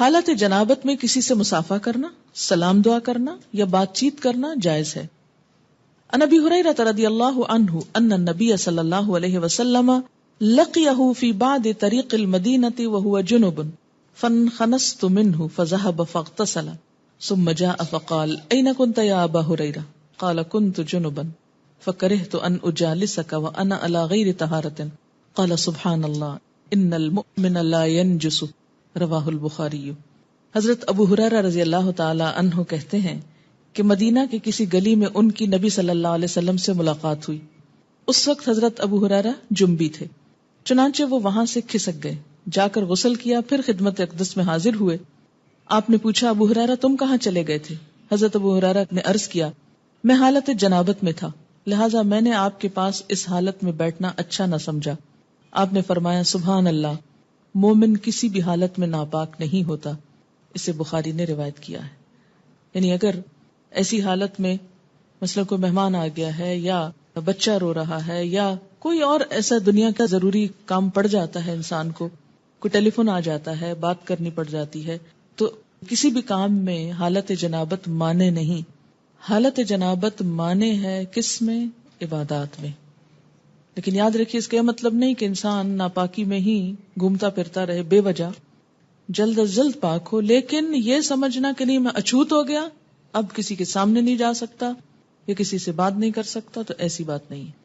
حالت جنابت میں کسی سے مصافحہ کرنا، سلام دعا کرنا یا بات چیت کرنا جائز ہے۔ عن ابی ہریرہ رضی اللہ عنہ ان النبی صلی اللہ علیہ وسلم لقیہ فی بعض طریق المدینۃ وہو جنب فانخنست منہ فذهب فاغتسل ثم جاء فقال این کنت یا ابا ہریرہ قال كنت جنبا فکرہت ان اجالسک وانا علی غیر طہارۃ قال سبحان اللہ ان المؤمن لا ينجس، رواہ البخاری۔ حضرت ابو ہریرہ رضی اللہ تعالی عنہ کہتے ہیں کہ مدینہ کے کسی گلی میں ان کی نبی صلی اللہ علیہ وسلم سے ملاقات ہوئی۔ اس وقت حضرت ابو ہریرہ جنبی تھے، چنانچہ وہ وہاں سے کھسک گئے، جا کر غسل کیا، پھر خدمت اقدس میں حاضر ہوئے۔ آپ نے پوچھا، ابو ہریرہ تم کہاں چلے گئے تھے؟ حضرت ابو ہریرہ نے عرض کیا، میں حالت جنابت میں تھا، لہٰذا میں نے آپ کے پاس اس حالت میں بیٹھنا اچھا نہ سمجھا۔ آپ نے فرمایا، سبحان اللہ، مومن کسی بھی حالت میں ناپاک نہیں ہوتا۔ اسے بخاری نے روایت کیا ہے۔ یعنی اگر ایسی حالت میں مثلا کوئی مہمان آ گیا ہے یا بچہ رو رہا ہے یا کوئی اور ایسا دنیا کا ضروری کام پڑ جاتا ہے انسان کو، کوئی ٹیلی فون آ جاتا ہے، بات کرنی پڑ جاتی ہے، تو کسی بھی کام میں حالت جنابت مانے نہیں۔ حالت جنابت مانے ہے کس میں؟ عبادات میں۔ لیکن یاد رکھیے اس کا یہ مطلب نہیں کہ انسان ناپاکی میں ہی گھومتا پھرتا رہے بے وجہ، جلد از جلد پاک ہو، لیکن یہ سمجھنا کہ نہیں میں اچھوت ہو گیا، اب کسی کے سامنے نہیں جا سکتا یا کسی سے بات نہیں کر سکتا، تو ایسی بات نہیں ہے۔